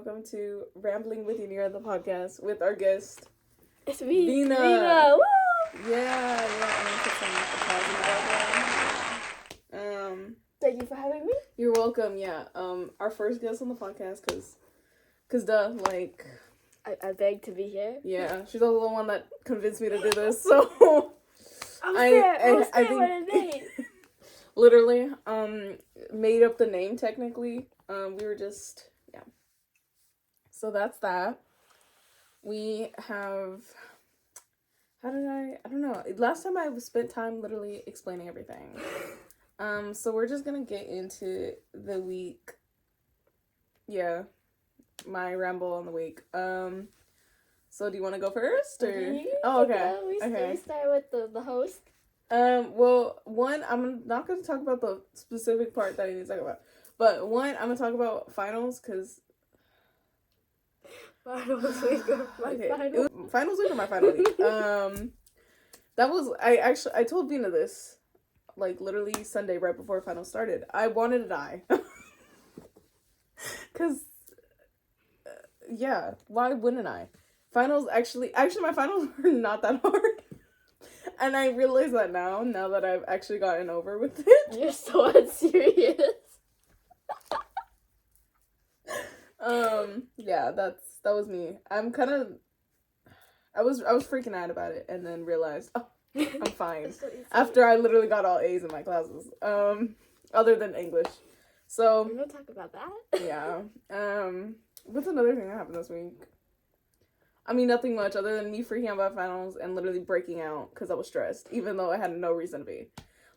welcome to Rambling with Yanira the Podcast with our guest. It's me, Vina. Woo! Yeah, I'm gonna put some applause in the background. Thank you for having me. You're welcome. Yeah. Our first guest on the podcast, cause like. I begged to be here. Yeah, she's also the one that convinced me to do this. So. I think literally, made up the name technically. We were just, yeah. So that's that. We have, I don't know. Last time I spent time literally explaining everything. So we're just gonna get into the week. Yeah, my ramble on the week. So do you want to go first, or? Oh, okay. We start with the host. Well, one, I'm not going to talk about the specific part that I need to talk about. But one, I'm going to talk about finals, because... Finals week or my final? Finals week or my final week. That was... I told Vina this, like, literally Sunday right before finals started. I wanted to die. Because... yeah, why wouldn't I? Finals, actually, my finals were not that hard. And I realize that now that I've actually gotten over with it. You're so unserious. Yeah, that was me. I'm kind of, I was freaking out about it, and then realized, oh, I'm fine. So after I literally got all A's in my classes, other than English. So we're gonna talk about that. Yeah. What's another thing that happened this week? I mean, nothing much other than me freaking out about finals and literally breaking out because I was stressed, even though I had no reason to be.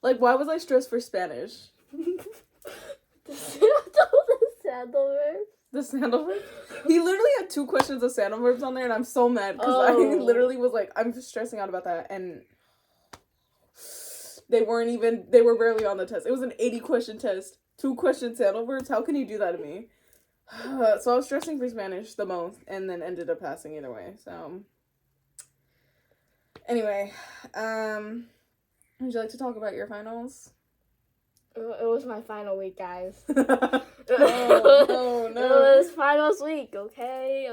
Like, why was I stressed for Spanish? The sandal verbs. The sandal verbs? He literally had 2 questions of sandal verbs on there, and I'm so mad because I literally was like, I'm stressing out about that, and they were barely on the test. It was an 80-question test. 2 questions sandal verbs? How can you do that to me? So I was stressing for Spanish the most, and then ended up passing either way. So anyway, would you like to talk about your finals? It was my final week, guys. No. It was finals week. Okay.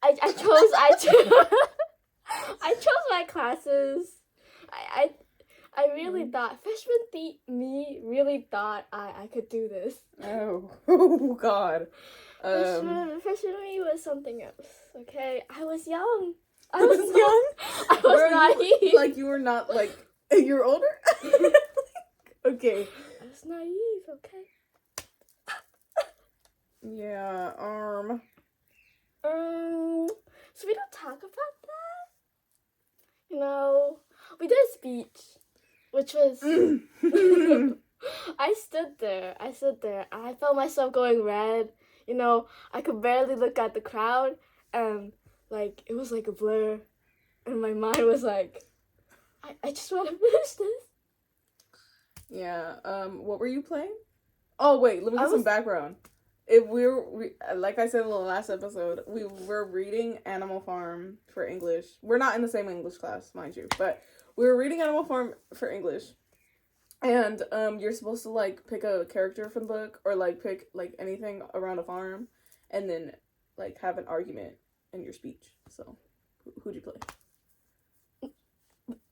I chose my classes. I really thought, me really thought I could do this. Oh God. Freshman me was something else, okay? I was young. I was naive. Like, you were not, like, you're older? Okay. I was naive, okay? Yeah, So we don't talk about that? We did a speech. Which was, I stood there, I felt myself going red, I could barely look at the crowd, and, like, it was like a blur, and my mind was like, I just want to finish this. Yeah, what were you playing? Oh, wait, let me get some background. Like I said in the last episode, we were reading Animal Farm for English. We're not in the same English class, mind you, but... we were reading Animal Farm for English, and you're supposed to, like, pick a character from the book, or, like, pick, like, anything around a farm, and then, like, have an argument in your speech. So, who'd you play?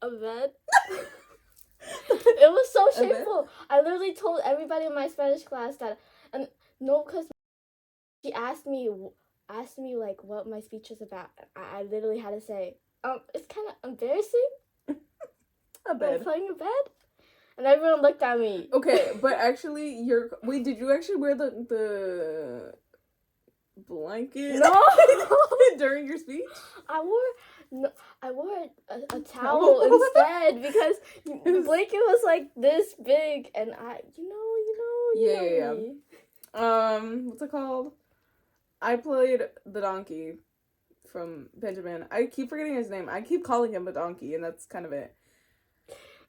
A vet. It was so shameful. I literally told everybody in my Spanish class that, and no, because she asked me, like, what my speech was about. I literally had to say, it's kind of embarrassing. A bed. I'm playing a bed? And everyone looked at me. Okay, but actually, did you actually wear the blanket? No! During your speech? I wore a towel instead, because the blanket was, like, this big, and Yeah. What's it called? I played the donkey from Benjamin. I keep forgetting his name. I keep calling him a donkey, and that's kind of it.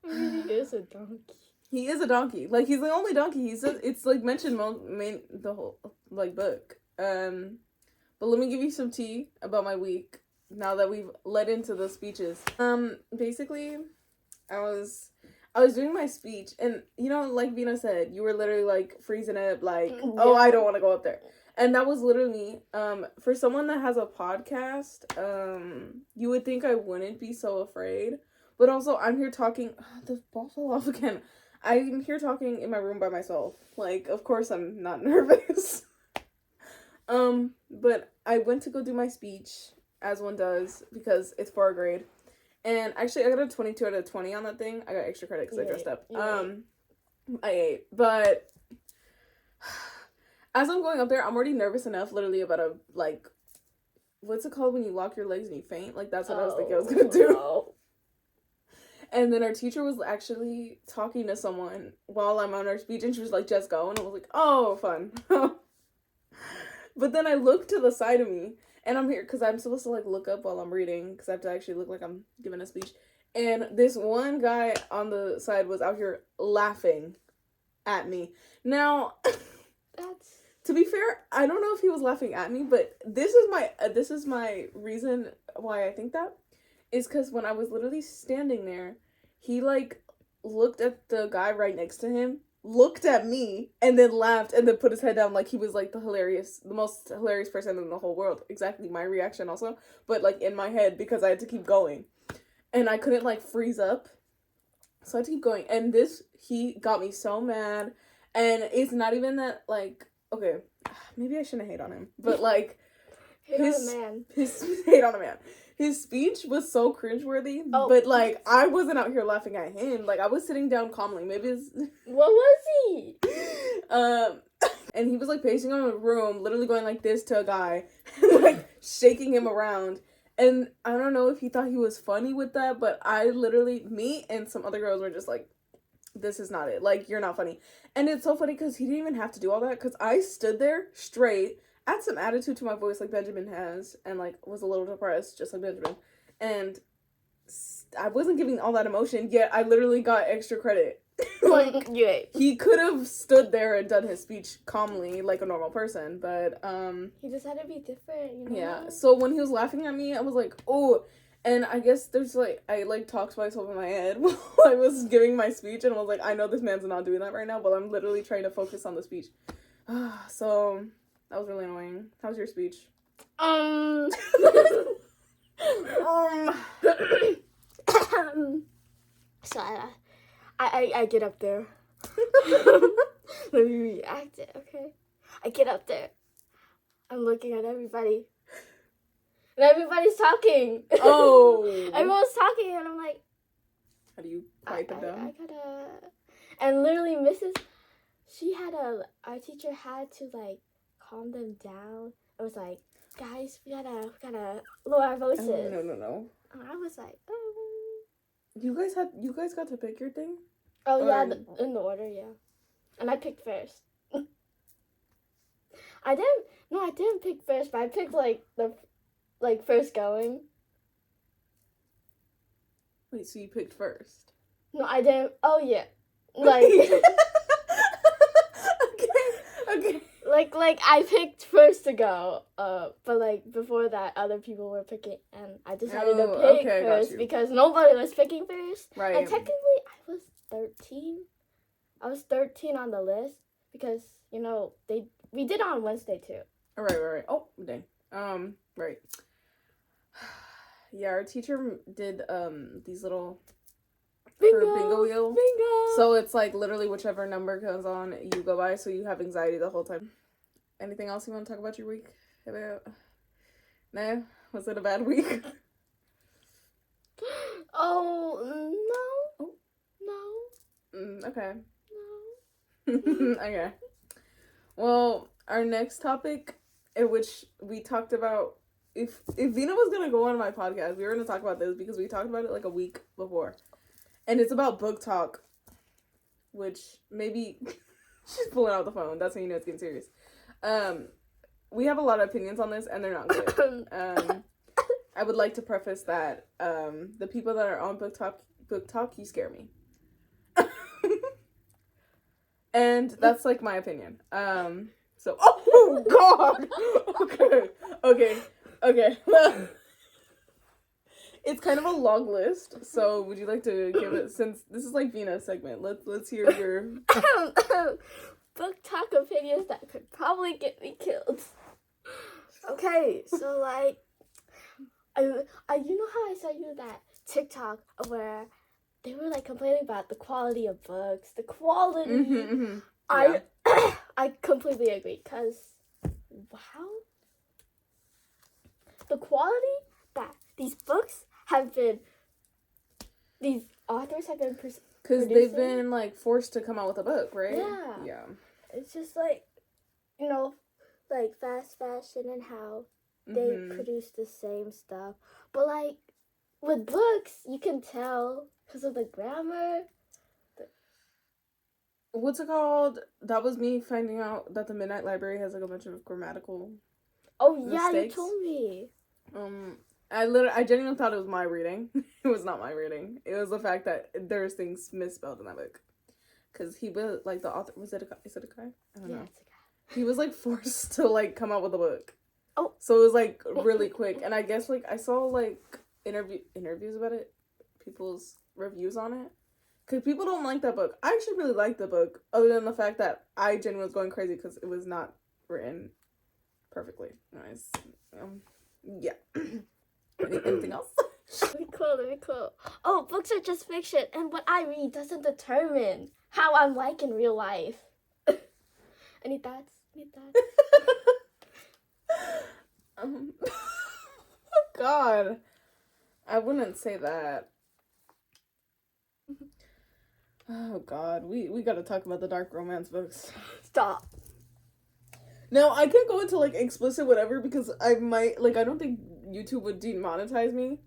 I mean, he is a donkey. He is a donkey. Like, he's the only donkey. It's like mentioned the whole, like, book. But let me give you some tea about my week now that we've led into the speeches. Basically, I was doing my speech, and you know, like Vina said, you were literally like freezing up, like, oh, I don't want to go up there. And that was literally me. For someone that has a podcast, you would think I wouldn't be so afraid. But also, I'm here talking. The ball fell off again. I'm here talking in my room by myself. Like, of course, I'm not nervous. But I went to go do my speech, as one does, because it's for a grade. And actually, I got a 22 out of 20 on that thing. I got extra credit because I dressed up. I ate. But as I'm going up there, I'm already nervous enough, literally, about a, like, what's it called when you lock your legs and you faint? Like, that's what I was thinking I was going to do. No. And then our teacher was actually talking to someone while I'm on our speech, and she was like, just go. And I was like, oh, fun. But then I looked to the side of me, and I'm here because I'm supposed to, like, look up while I'm reading because I have to actually look like I'm giving a speech. And this one guy on the side was out here laughing at me. Now, to be fair, I don't know if he was laughing at me, but this is my reason why I think that is because when I was literally standing there, he, like, looked at the guy right next to him, looked at me, and then laughed, and then put his head down like he was, like, the most hilarious person in the whole world. Exactly my reaction also, but, like, in my head, because I had to keep going. And I couldn't, like, freeze up, so I had to keep going. And he got me so mad, and it's not even that, like, okay, maybe I shouldn't hate on him, but, like, hate on a man. His speech was so cringeworthy, but, like, I wasn't out here laughing at him. Like, I was sitting down calmly. Maybe What was he? And he was, like, pacing around the room, literally going like this to a guy, like, shaking him around. And I don't know if he thought he was funny with that, but me and some other girls were just like, this is not it. Like, you're not funny. And it's so funny because he didn't even have to do all that because I stood there straight, add some attitude to my voice like Benjamin has, and, like, was a little depressed just like Benjamin, and I wasn't giving all that emotion, yet I literally got extra credit. Like, he could have stood there and done his speech calmly like a normal person, but he just had to be different, you know? Yeah, so when he was laughing at me, I was like, oh, and I guess there's, like, I, like, talked to myself in my head while I was giving my speech, and I was like, I know this man's not doing that right now, but I'm literally trying to focus on the speech. So that was really annoying. How was your speech? So I get up there. Let me react it, okay? I get up there. I'm looking at everybody. And everybody's talking. Oh. Everyone's talking, and I'm like, how do you quiet them down? I gotta. And literally, our teacher had to, like, calm them down. It was like, guys, we gotta lower our voices. Oh, no. And I was like, You guys got to pick your thing? Oh, yeah, in the order, yeah. And I picked first. I didn't pick first, but I picked, like, first going. Wait, so you picked first? No, I didn't. Oh, yeah. Like... Okay. Like, I picked first to go, but, like, before that, other people were picking, and I decided to pick first because nobody was picking first. Right. And technically, I was 13. I was 13 on the list because, you know, we did it on Wednesday, too. Right. Oh, dang. Right. Yeah, our teacher did, these little... bingo wheel. Bingo! So it's, like, literally whichever number comes on, you go by, so you have anxiety the whole time. Anything else you want to talk about your week? No? Was it a bad week? Oh, no. No. Okay. No. Okay. Well, our next topic, in which we talked about, if Vina was going to go on my podcast, we were going to talk about this because we talked about it, like, a week before. And it's about book talk, which maybe she's pulling out the phone. That's when you know it's getting serious. We have a lot of opinions on this, and they're not good. I would like to preface that the people that are on book talk, you scare me. And that's, like, my opinion. So, oh God. Okay. Well, It's kind of a long list, so would you like to give it, since this is like Vina's segment, let's hear your book talk opinions that could probably get me killed. Okay, so like, I you know how I sent you that TikTok where they were like complaining about the quality of books, the quality. Mm-hmm. Yeah. I completely agree, because wow, the quality that these books have been, these authors have been because they've been like forced to come out with a book, right? Yeah. It's just like, like fast fashion and how they produce the same stuff. But like with books, you can tell because of the grammar. What's it called? That was me finding out that the Midnight Library has like a bunch of grammatical yeah, mistakes. You told me. I genuinely thought it was my reading. It was not my reading. It was the fact that there's things misspelled in that book. Because he was, like, the author, is it a guy? Is it a guy? I don't know. It's a guy. He was, like, forced to, like, come out with a book. Oh. So it was, like, really quick. And I guess, like, I saw, like, interviews about it. People's reviews on it. Because people don't like that book. I actually really like the book. Other than the fact that I genuinely was going crazy because it was not written perfectly. Nice. Yeah. Anything else? Let me cool. Oh, books are just fiction, and what I read doesn't determine how I'm like in real life. Any thoughts? Oh God, I wouldn't say that. Oh God, we gotta talk about the dark romance books. Stop. No, I can't go into like explicit whatever because I might I don't think YouTube would demonetize me,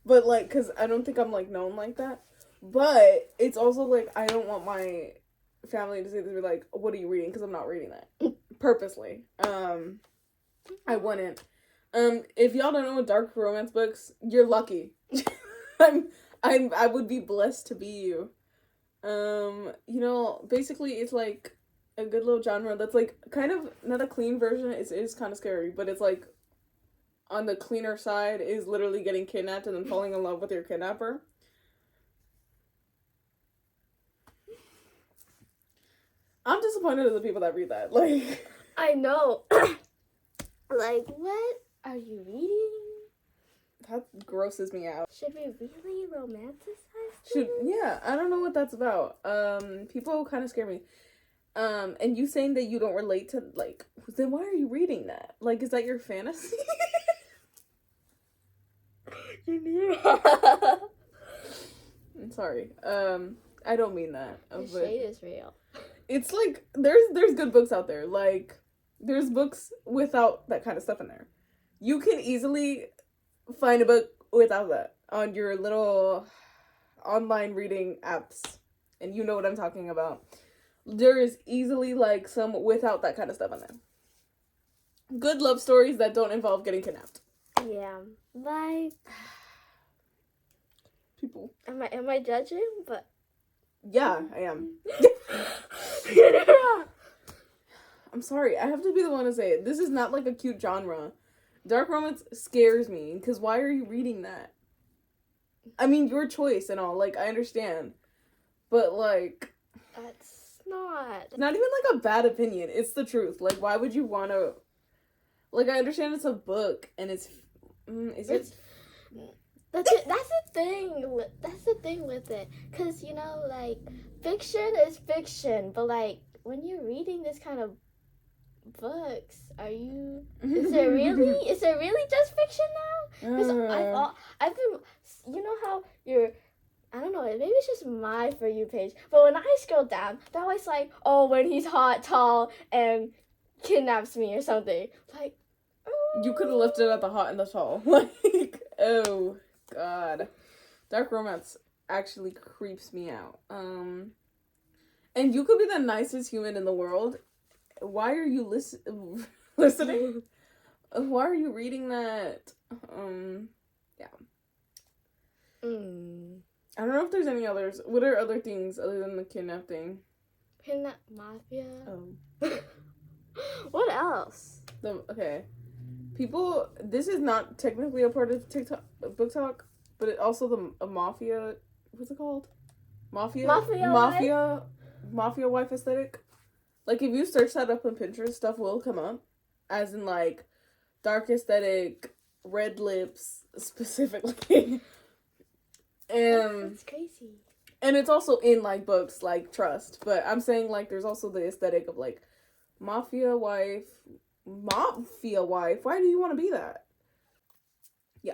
but like because I don't think I'm like known like that. But it's also like I don't want my family to say this, be like, "What are you reading?" Because I'm not reading that purposely. I wouldn't. If y'all don't know what dark romance books, you're lucky. I would be blessed to be you. Basically it's like a good little genre that's like kind of not a clean version. It is kind of scary, but it's like on the cleaner side is literally getting kidnapped and then falling in love with your kidnapper. I'm disappointed in the people that read that. Like, I know. Like, what are you reading? That grosses me out. Should we really romanticize things? Yeah, I don't know what that's about. People kind of scare me. And you saying that you don't relate to, like, then why are you reading that? Like, is that your fantasy? Yanira. I'm sorry. I don't mean that. The shade is real. It's like, there's good books out there. Like, there's books without that kind of stuff in there. You can easily find a book without that on your little online reading apps. And you know what I'm talking about. There is easily, like, some without that kind of stuff in there. Good love stories that don't involve getting kidnapped. Yeah. Like, people. Am I judging? But yeah, I am. I'm sorry. I have to be the one to say it. This is not like a cute genre. Dark romance scares me because why are you reading that? I mean, your choice and all. Like, I understand, but like, that's not even like a bad opinion. It's the truth. Like, why would you want to? Like, I understand it's a book and it's. That's the thing. That's the thing with it, cause like fiction is fiction, but like when you're reading this kind of books, is it really just fiction now? Because I've been, how I don't know, maybe it's just my For You page, but when I scroll down, they're always like, oh, when he's hot, tall, and kidnaps me or something. Like, you could have left it at the hot and the tall. Like, oh God, dark romance actually creeps me out. And you could be the nicest human in the world. Why are you listening? Why are you reading that? Yeah. I don't know if there's any others. What are other things other than the kidnap thing? Kidnap mafia. Oh. What else? Okay. People, this is not technically a part of TikTok book talk, but it also a mafia. What's it called? Mafia wife aesthetic. Like if you search that up on Pinterest, stuff will come up, as in like dark aesthetic, red lips specifically. That's crazy. And it's also in like books like Trust, but I'm saying like there's also the aesthetic of like mafia wife. Why do you want to be that? Yeah,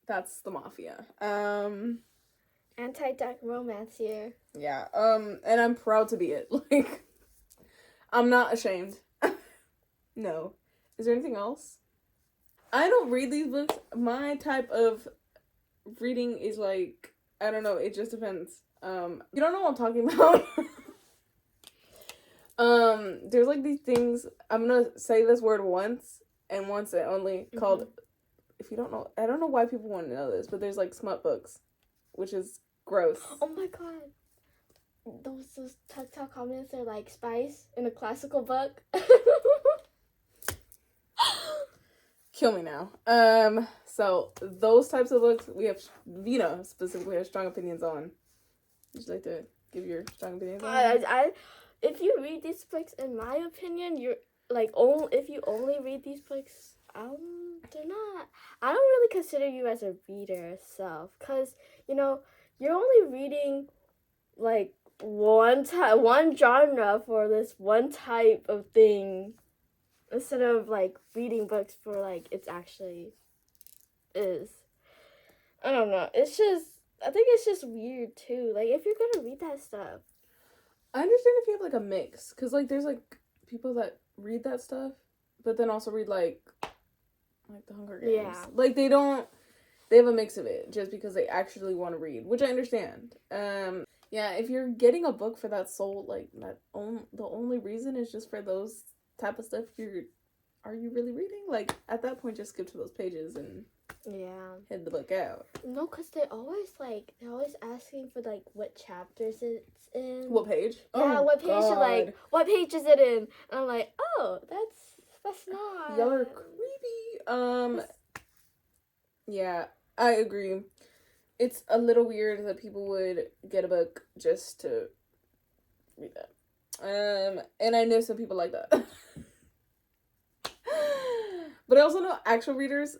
that's the mafia. Anti-dark romance here. Yeah. And I'm proud to be it. Like, I'm not ashamed. No. Is there anything else? I don't read these books. My type of reading is like, I don't know, it just depends. You don't know what I'm talking about. There's like these things, I'm gonna say this word once and once only, called, if you don't know, I don't know why people want to know this, but there's like smut books, which is gross. Oh my god. Those TikTok comments are like spice in a classical book. Kill me now. So those types of books, we have Vina specifically has strong opinions on. Would you like to give your strong opinions on? If you read these books, in my opinion, you're like if you only read these books, they're not. I don't really consider you as a reader yourself, cause you're only reading like one genre for this one type of thing, instead of like reading books for like it's actually is. I don't know. I think it's just weird too. Like if you're gonna read that stuff, I understand if you have like a mix, cause like there's like people that read that stuff, but then also read like the Hunger Games. Yeah. Like they have a mix of it just because they actually want to read, which I understand. Yeah, if you're getting a book for that sole, like the only reason is just for those type of stuff, are you really reading? Like at that point, just skip to those pages and head the book out. No, cause they're always asking for like what chapters it's in. What page? Yeah, what page? Like what page is it in? And I'm like, oh, that's not. Y'all are creepy. Yeah, I agree. It's a little weird that people would get a book just to read that. And I know some people like that. But I also know actual readers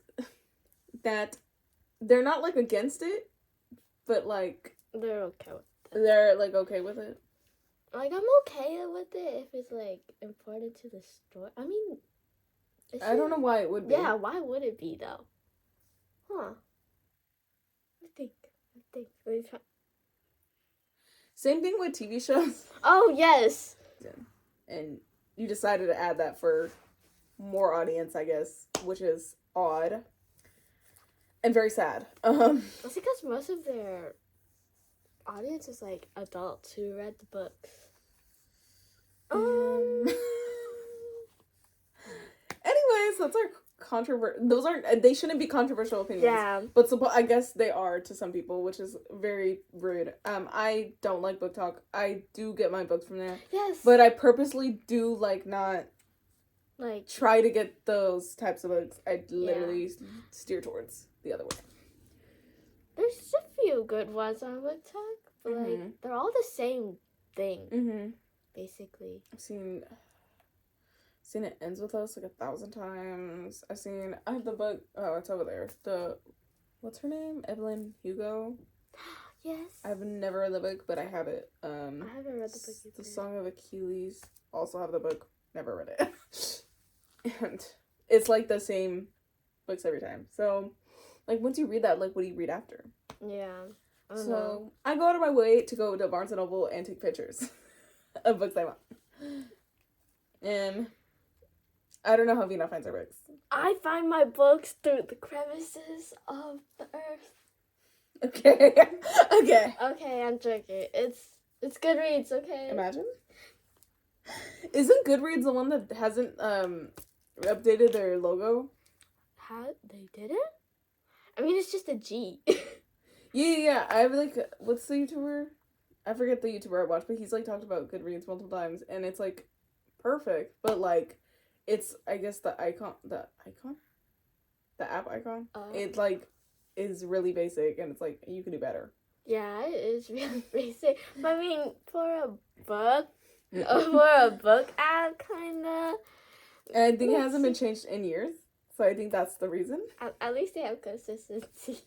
that they're not like against it, but like they're okay with it. They're like okay with it. Like I'm okay with it if it's like important to the story. I mean, I don't know why it would be. Yeah, why would it be though? Huh. I think. Same thing with TV shows. Oh, yes. And you decided to add that for more audience, I guess, which is odd. And very sad. That's because most of their audience is like adults who read the books. Anyways, that's our those aren't, they shouldn't be controversial opinions. Yeah. But I guess they are to some people, which is very rude. I don't like book talk. I do get my books from there. Yes. But I purposely do not try to get those types of books. I literally steer towards the other way. There's a few good ones on book talk, but they're all the same thing. Basically. I've seen It Ends With Us 1,000 times. I have the book, oh, it's over there. What's her name? Evelyn Hugo? Yes. I've never read the book, but I have it. I haven't read the book either. The Song of Achilles, also have the book, never read it. And it's like the same books every time. So, like, once you read that, like, what do you read after? Yeah. I go out of my way to go to Barnes & Noble and take pictures of books I want. And I don't know how Vina finds her books. I find my books through the crevices of the earth. Okay. Okay, I'm joking. It's Goodreads, okay? Imagine. Isn't Goodreads the one that hasn't updated their logo? They did it? I mean, it's just a G. Yeah. I have what's the YouTuber? I forget the YouTuber I watch, but he's talked about Goodreads multiple times, and it's perfect, but it's I guess the app icon. It's is really basic, and it's like, you can do better. Yeah, it is really basic. But I mean, for a book ad, kind of. And I think it hasn't been changed in years, so I think that's the reason. At least they have consistency.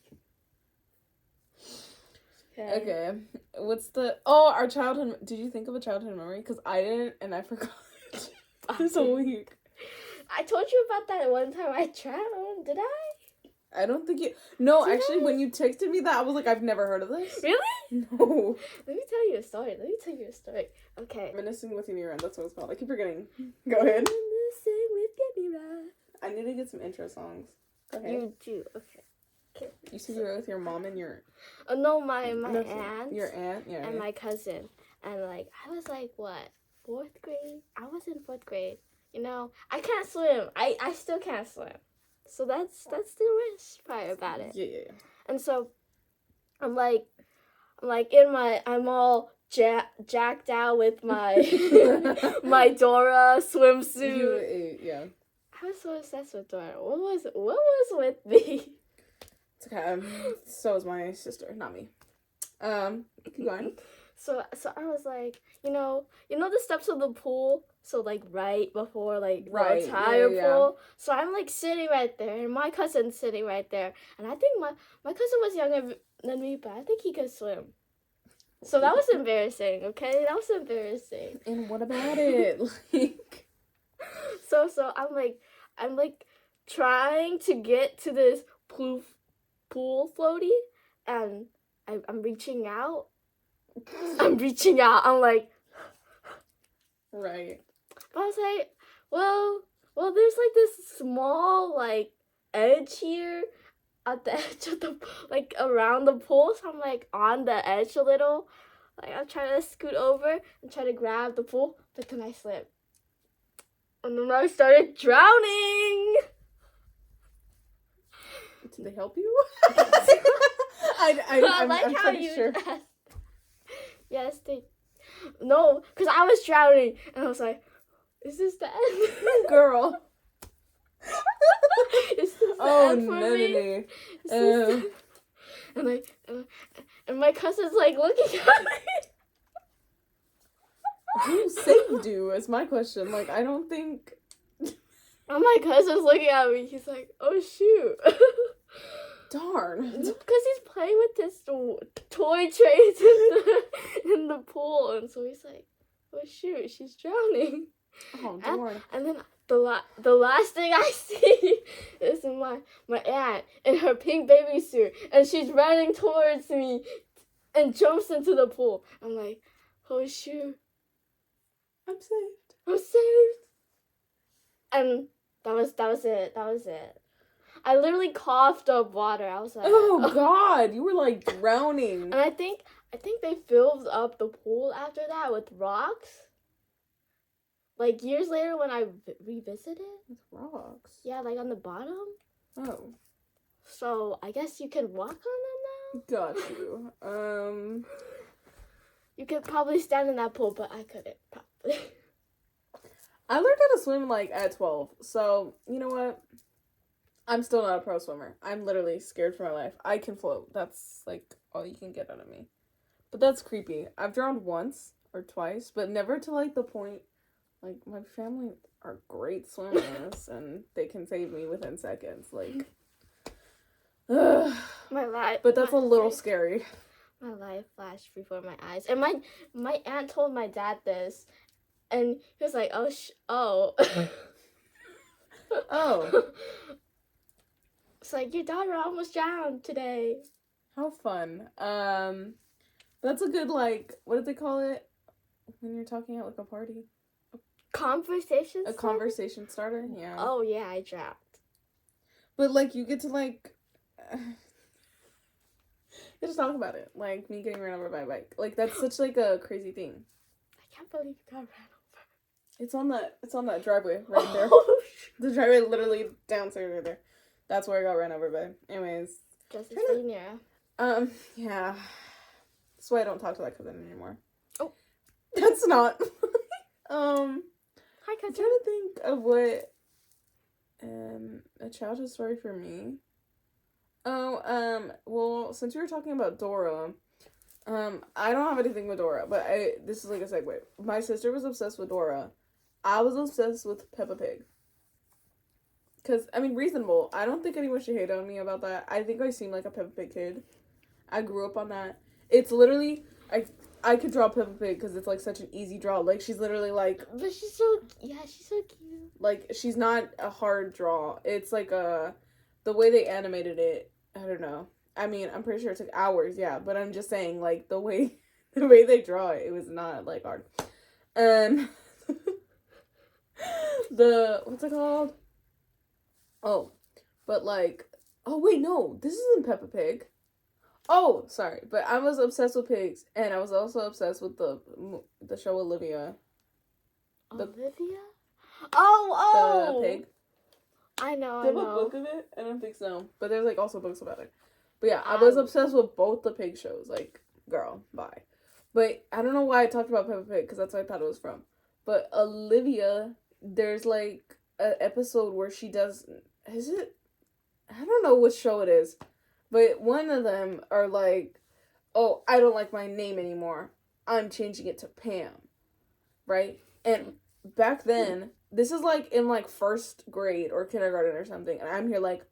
Okay. What's our childhood... Did you think of a childhood memory? Because I didn't, and I forgot. This whole week. I told you about that one time I drowned. Did I? I don't think you... No, actually, when you texted me that, I was like, I've never heard of this. Really? No. Let me tell you a story. Okay. Reminiscing with Yanira, that's what it's called. I keep forgetting. Go ahead. Reminiscing with Yanira. I need to get some intro songs. Go ahead. You do. Okay. You said you were with your mom and your... Oh, no, my aunt. Your aunt? Yeah. And my cousin. And, like, I was, like, what? 4th grade? I was in 4th grade. You know, I can't swim. I still can't swim. So that's the worst part about it. Yeah. And so I'm all jacked out with my my Dora swimsuit. Yeah. I was so obsessed with Dora. What was with me? It's okay. So is my sister, not me. Keep going. So I was like, you know the steps of the pool. So like right before the entire pool. So I'm like sitting right there, and my cousin's sitting right there, and I think my cousin was younger than me, but I think he could swim. So that was embarrassing. Okay, that was embarrassing. And what about it? Like, so I'm like trying to get to this pool floaty, and I'm reaching out. I'm like, right. But I was like, well, there's like this small like edge here at the edge of the around the pool. So I'm like on the edge a little. Like I'm trying to scoot over and try to grab the pool, but then I slipped. And then I started drowning. Did they help you? I'm how pretty you sure. asked. Yes, they. No, because I was drowning, and I was like, "Is this the end, girl?" Is this the end for me? And my cousin's like looking at me. Who saved you? Is my question. Like, I don't think. And my cousin's looking at me. He's like, "Oh shoot." Darn. Because he's playing with his toy trains in the pool, and so he's like, "Oh shoot, she's drowning." Oh darn. And then the last thing I see is my aunt in her pink baby suit, and she's running towards me, and jumps into the pool. I'm like, "Oh shoot, I'm saved. I'm saved." And that was it. I literally coughed up water. I was like, "Oh God, you were like drowning." And I think they filled up the pool after that with rocks. Like years later, when I revisited, with rocks. Yeah, like on the bottom. Oh. So I guess you can walk on them now. Got you. You could probably stand in that pool, but I couldn't probably. I learned how to swim like at 12. So you know what? I'm still not a pro swimmer. I'm literally scared for my life. I can float. That's, like, all you can get out of me. But that's creepy. I've drowned once or twice, but never to, like, the point, like, my family are great swimmers, and they can save me within seconds. Like, ugh. My life. But that's a little scary. My life flashed before my eyes. And my aunt told my dad this, and he was like, oh. Oh. It's like, your daughter almost drowned today. How fun. That's a good, like, what do they call it when you're talking at, like, a party? Conversation starter? A conversation starter, yeah. Oh, yeah, I drowned. But, like, you get to, like, just talk about it. Like, me getting run over by a bike. Like, that's such, like, a crazy thing. I can't believe you got ran over. It's on that driveway right there. Oh. The driveway literally downstairs right there. That's where I got ran over by. Anyways. Just as Vina. Yeah. That's why I don't talk to that cousin anymore. Oh. That's not. Hi, cousin. I'm trying to think of what a childhood story for me. Well, since we were talking about Dora, I don't have anything with Dora, but this is like a segue. My sister was obsessed with Dora. I was obsessed with Peppa Pig. Because, I mean, reasonable. I don't think anyone should hate on me about that. I think I seem like a Peppa Pig kid. I grew up on that. It's literally, I could draw Peppa Pig because it's, like, such an easy draw. Like, she's literally, like... But she's so cute. Like, she's not a hard draw. It's, like, the way they animated it, I don't know. I mean, I'm pretty sure it took hours, yeah. But I'm just saying, like, the way they draw it, it was not, like, hard. And... what's it called? Oh, but like, oh wait, no, this isn't Peppa Pig. Oh, sorry, but I was obsessed with pigs, and I was also obsessed with the show Olivia. Olivia? Oh! The pig. I know, Do you have a book of it? I don't think so, but there's like also books about it. But yeah, I was obsessed with both the pig shows. Like, girl, bye. But I don't know why I talked about Peppa Pig, because that's what I thought it was from. But Olivia, there's like an episode where she does... Is it? I don't know what show it is. But one of them are like, oh, I don't like my name anymore. I'm changing it to Pam. Right? And back then, this is like in like first grade or kindergarten or something. And I'm here like,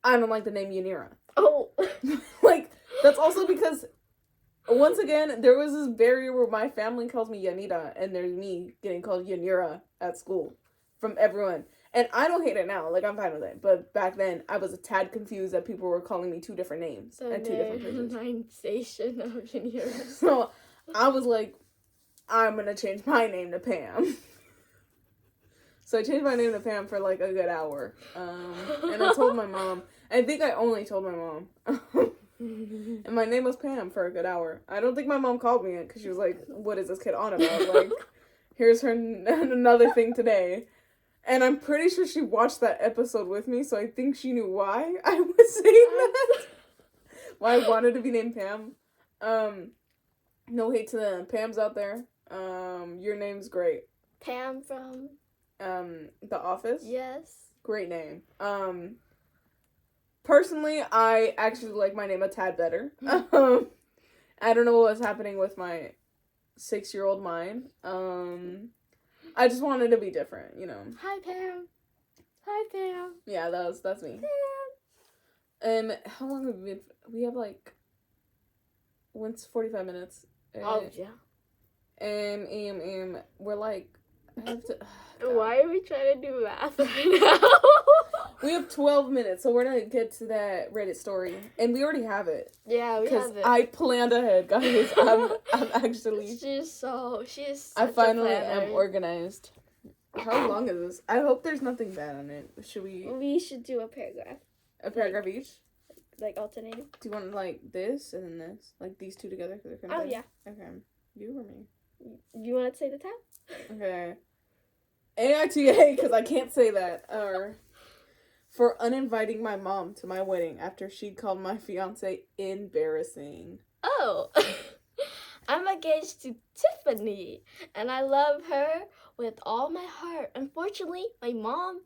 I don't like the name Yanira. Oh. Like, that's also because, once again, there was this barrier where my family calls me Yanira. And there's me getting called Yanira at school from everyone. And I don't hate it now. Like, I'm fine with it. But back then, I was a tad confused that people were calling me two different names at two different places. Of Yanira. So, I was like, I'm going to change my name to Pam. So, I changed my name to Pam for, like, a good hour. And I told my mom. I think I only told my mom. And my name was Pam for a good hour. I don't think my mom called me because she was like, what is this kid on about? Like, here's her another thing today. And I'm pretty sure she watched that episode with me, so I think she knew why I was saying that. Why I wanted to be named Pam. No hate to the Pams out there. Your name's great. Pam from... The Office? Yes. Great name. Personally, I actually like my name a tad better. I don't know what was happening with my 6-year-old mind. I just wanted to be different, you know. Hi, Pam. Hi, Pam. Yeah, that's me. Pam. How long have we been? We have like, once 45 minutes. Oh yeah. We're like, I have to. Why are we trying to do math right now? We have 12 minutes, so we're gonna get to that Reddit story, and we already have it. Yeah, we have it. Because I planned ahead, guys. I'm actually. She's I finally am organized. How long is this? I hope there's nothing bad on it. Should we? We should do a paragraph. A paragraph each? Like alternating. Do you want like this and then this, like these two together? Oh yeah. Okay. You or me? You want to say the time? Okay. AITA, because I can't say that. Or for uninviting my mom to my wedding after she'd called my fiance embarrassing. Oh. I'm engaged to Tiffany, and I love her with all my heart. Unfortunately, my mom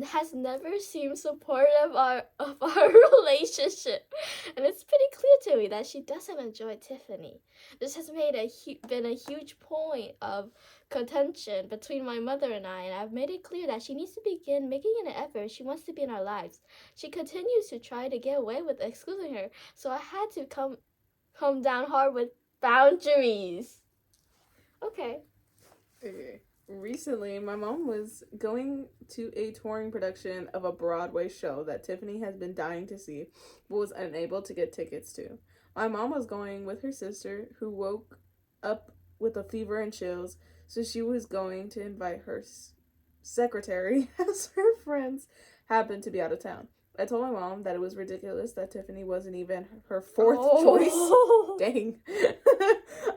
has never seemed supportive of our relationship, and it's pretty clear to me that she doesn't enjoy Tiffany. This has been a huge point of contention between my mother and I've made it clear that she needs to begin making an effort. She wants to be in our lives. She continues to try to get away with excluding her, so I had to come down hard with boundaries. Okay. Recently, my mom was going to a touring production of a Broadway show that Tiffany has been dying to see, but was unable to get tickets to. My mom was going with her sister, who woke up with a fever and chills, so she was going to invite her secretary as her friends happened to be out of town. I told my mom that it was ridiculous that Tiffany wasn't even her fourth choice. Dang.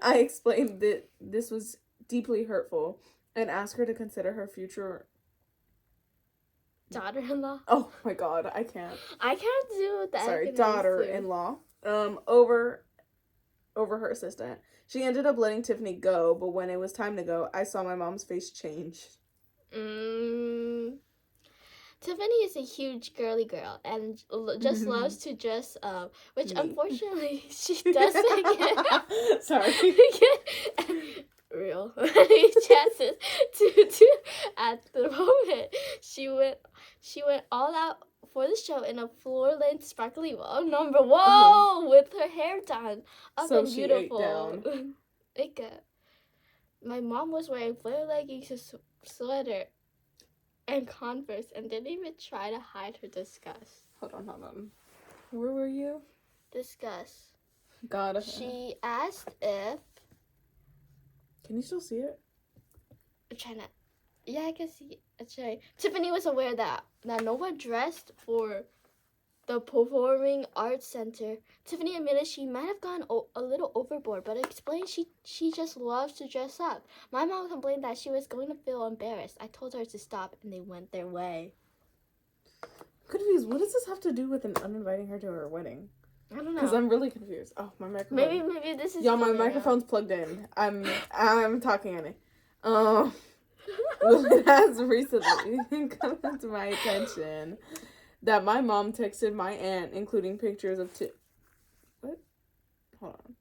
I explained that this was deeply hurtful and asked her to consider her future daughter-in-law. Oh my god, I can't do that. Sorry, daughter-in-law. Over her assistant. She ended up letting Tiffany go, but when it was time to go, I saw my mom's face change. Tiffany is a huge girly girl and just loves to dress up, which unfortunately she doesn't get. Sorry. Real chances to at the moment. She went all out for the show in a floor-length sparkly number. Whoa, with her hair done up so and beautiful. She ate down. My mom was wearing flare leggings, a sweater, and Converse, and didn't even try to hide her disgust. Hold on. Where were you? Disgust. God. She asked if... Can you still see it? I'm trying to... Yeah, I can see it. That's right. Tiffany was aware that no one dressed for the Performing Arts Center. Tiffany admitted she might have gone a little overboard, but explained she just loves to dress up. My mom complained that she was going to feel embarrassed. I told her to stop, and they went their way. Confused. What does this have to do with uninviting her to her wedding? I don't know. Because I'm really confused. Oh, my microphone. Maybe this is... Y'all, my microphone's plugged in. I'm talking on it. Well, it has recently come to my attention that my mom texted my aunt, including pictures of What? Hold on.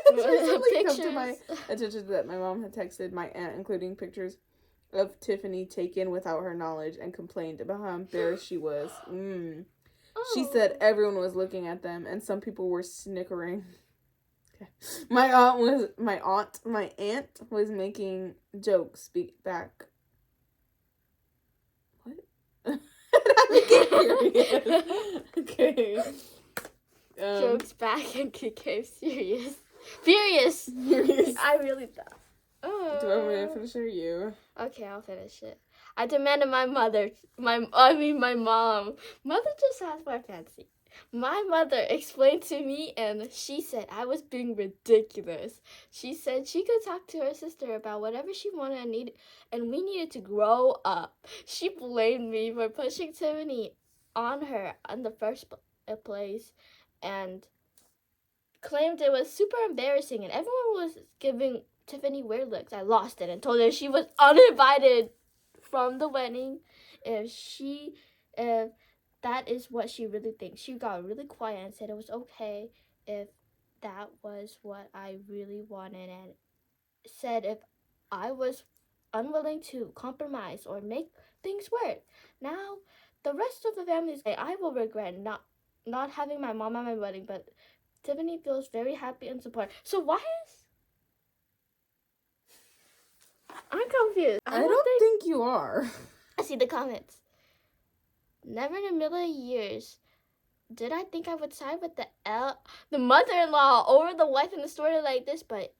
It recently come to my attention that my mom had texted my aunt, including pictures of Tiffany taken without her knowledge, and complained about how embarrassed she was. She said everyone was looking at them, and some people were snickering. Okay. My aunt was making jokes. Speak back. What? Okay. Jokes back and became serious. Furious. I really thought. Do I want me to finish it or you? Okay, I'll finish it. I demanded my mom. Mother just has my fancy. My mother explained to me, and she said I was being ridiculous. She said she could talk to her sister about whatever she wanted and needed, and we needed to grow up. She blamed me for pushing Tiffany on her in the first place, and claimed it was super embarrassing, and everyone was giving Tiffany weird looks. I lost it and told her she was uninvited from the wedding if that is what she really thinks. She got really quiet and said it was okay if that was what I really wanted, and said if I was unwilling to compromise or make things work. Now, the rest of the family say I will regret not having my mom at my wedding, but Tiffany feels very happy and supported. So why is... I'm confused. I don't think you are. I see the comments. Never in a million years did I think I would side with the mother-in-law over the wife in the story like this, but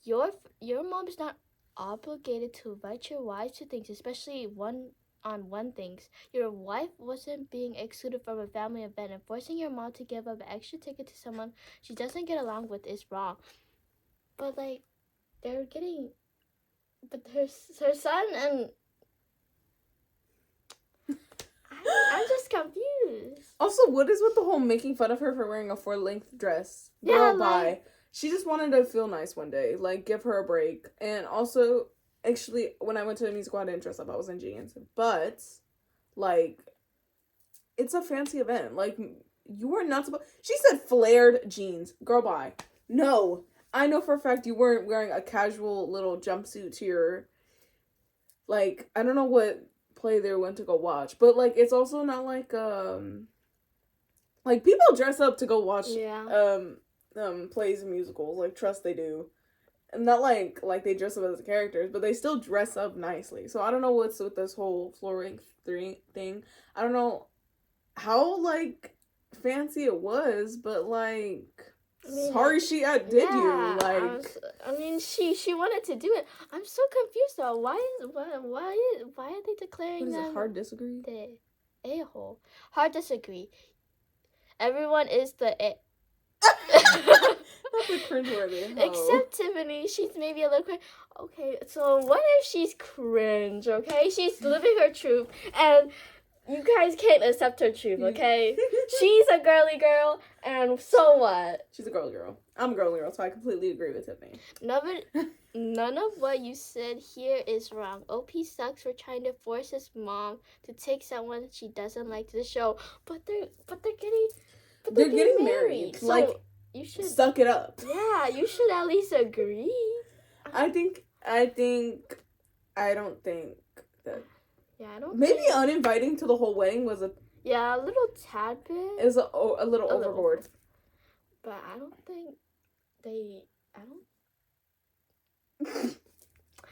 your mom's not obligated to invite your wife to things, especially one-on-one things. Your wife wasn't being excluded from a family event, and forcing your mom to give up an extra ticket to someone she doesn't get along with is wrong. But they're getting... But her son and... I'm just confused. Also, what is with the whole making fun of her for wearing a full-length dress? Girl, bye. She just wanted to feel nice one day. Give her a break. And also, actually, when I went to the musical, I didn't dress up. I was in jeans. But, it's a fancy event. You were not supposed... She said flared jeans. Girl, bye. No. I know for a fact you weren't wearing a casual little jumpsuit to your... I don't know what play they went to go watch. But, it's also not people dress up to go watch plays and musicals. Trust they do. And not like they dress up as characters, but they still dress up nicely. So I don't know what's with this whole floor length thing. I don't know how, fancy it was, but, sorry she outdid you. She wanted to do it. I'm so confused though. Why are they declaring what is them? It, hard disagree? The a-hole. Hard disagree. Everyone is the That's a cringeworthy. Except Tiffany, she's maybe a little cringe. Okay, so what if she's cringe? Okay, she's living her truth, and you guys can't accept her truth, okay? She's a girly girl, and so what? She's a girly girl. I'm a girly girl, so I completely agree with Tiffany. None of what you said here is wrong. OP sucks for trying to force his mom to take someone she doesn't like to the show, but they're getting married. So like, you should suck it up. Yeah, you should at least agree. I don't think that. Yeah, I don't. Maybe uninviting to the whole wedding was a little tad bit. Is a little overboard. But I don't think they.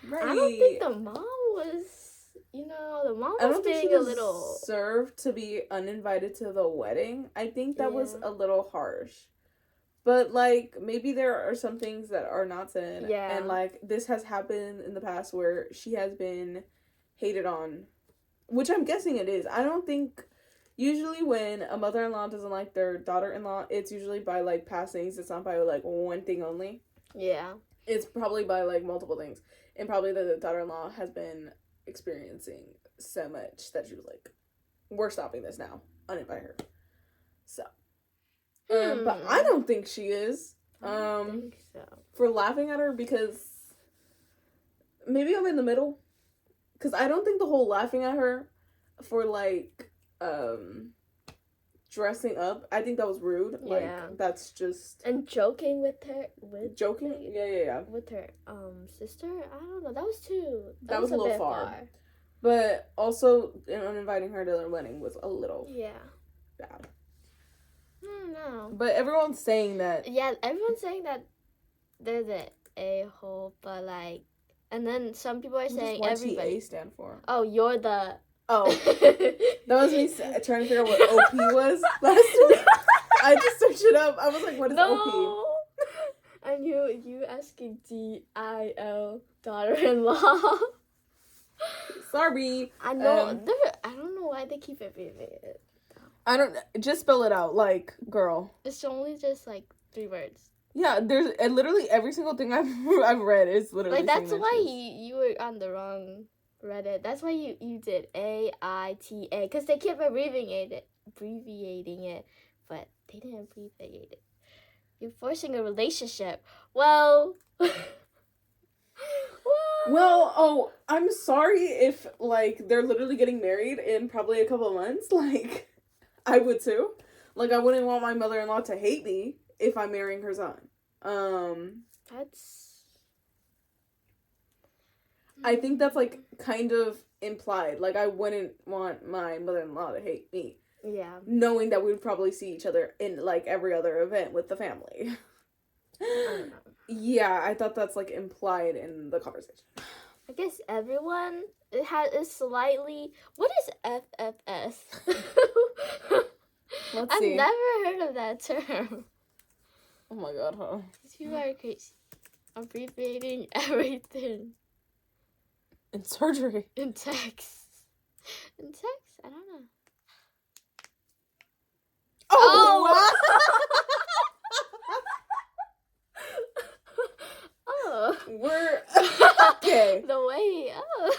Right. I don't think the mom was. The mom was being a little served to be uninvited to the wedding. I think that was a little harsh. But, like, maybe there are some things that are not said. Yeah. And, like, this has happened in the past where she has been hated on. Which I'm guessing it is. I don't think... Usually when a mother-in-law doesn't like their daughter-in-law, it's usually by, like, past things. It's not by, like, one thing only. Yeah. It's probably by, like, multiple things. And probably the daughter-in-law has been experiencing so much that she was like, we're stopping this now. Uninvite her. So... but I don't think she is. I don't think so. For laughing at her because maybe I'm in the middle. Because I don't think the whole laughing at her for like dressing up, I think that was rude. Yeah. Like that's just and joking with her joking? Yeah. With her sister? I don't know. That was too that was a little far. But also uninviting her to their wedding was a little bad. No. But everyone's saying that. Yeah, everyone's saying that they're the a-hole, but like, and then some people are saying everybody. TA stand for? Oh, you're the. Oh, that was me trying to figure out what OP was last week. I just searched it up. I was like, what is OP? And you asking DIL daughter-in-law. Sorry. I know. I don't know why they keep abbreviated. I don't. Just spell it out, like, girl. It's only just like 3 words. Yeah, there's literally every single thing I've read is literally like that's why you were on the wrong Reddit. That's why you did AITA because they kept abbreviating it, but they didn't abbreviate it. You're forcing a relationship. Well. Well, I'm sorry if like they're literally getting married in probably a couple of months. Like, I would too. Like, I wouldn't want my mother-in-law to hate me if I'm marrying her son. I think that's like kind of implied. Like, I wouldn't want my mother-in-law to hate me. Yeah. Knowing that we would probably see each other in like every other event with the family. I don't know. Yeah, I thought that's like implied in the conversation. I guess everyone is slightly. What is FFS? Let's see. I've never heard of that term. Oh my god, huh? These people are crazy. Abbreviating everything. In surgery. In text. I don't know. Oh! Oh. We're okay. The way. Oh.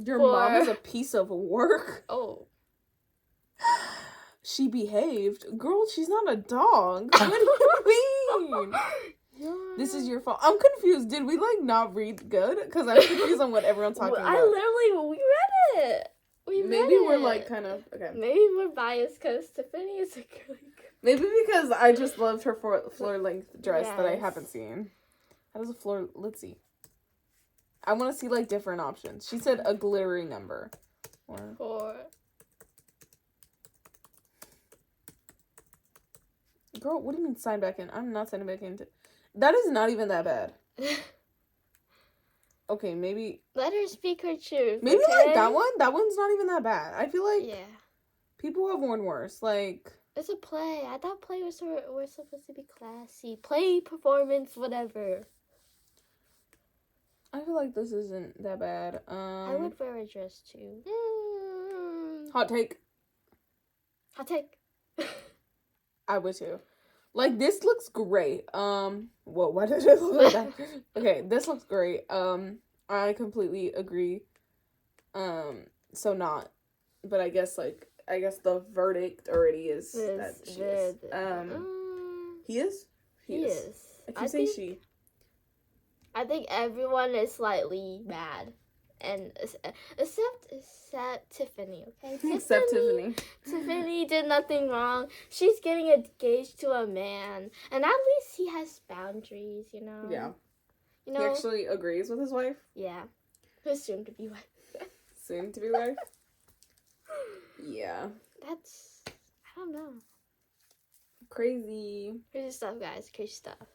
Your mom is a piece of work. Oh. She behaved. Girl, she's not a dog. What do you mean? Yeah. This is your fault. I'm confused. Did we like not read good? Because I'm confused on what everyone's talking about. We read it. Maybe we're like kind of okay. Maybe we're biased because Tiffany is a girly girl. Maybe because I just loved her floor length dress that I haven't seen. How does a floor? Let's see. I want to see like different options. She said a glittery number. 4. Girl, what do you mean sign back in? I'm not signing back in. That is not even that bad. Okay, maybe. Let her speak her truth. Maybe okay? like that one. That one's not even that bad. I feel like people have worn worse. Like it's a play. I thought play was supposed to be classy. Play, performance, whatever. I feel like this isn't that bad. I would wear a dress too. Hot take. Hot take. I would too. Like, this looks great. Whoa, why did it look like that? Okay, this looks great. I completely agree. So not. But I guess the verdict already is that she is. He is? He is. I keep saying she. I think everyone is slightly mad. And except Tiffany, okay? Except Tiffany. Tiffany did nothing wrong. She's getting engaged to a man. And at least he has boundaries, you know? Yeah. You know? He actually agrees with his wife? Yeah. His soon-to-be wife. Soon-to-be wife? Yeah. That's... I don't know. Crazy. Crazy stuff, guys. Crazy stuff.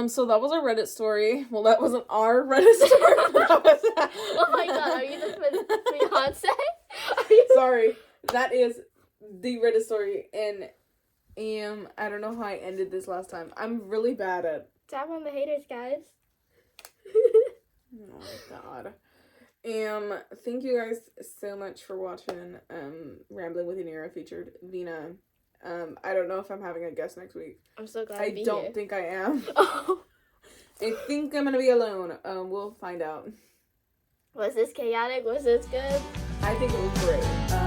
So that was our Reddit story. Well, that wasn't our Reddit story. Oh my god, are you the fiance? Sorry. That is the Reddit story. And I don't know how I ended this last time. I'm really bad at... Tap on the haters, guys. Oh my god. Thank you guys so much for watching Rambling with Yanira featured Vina. I don't know if I'm having a guest next week. I'm so glad I to be don't here. think I am. Oh. I think I'm gonna be alone. We'll find out. Was this chaotic? Was this good? I think it was great.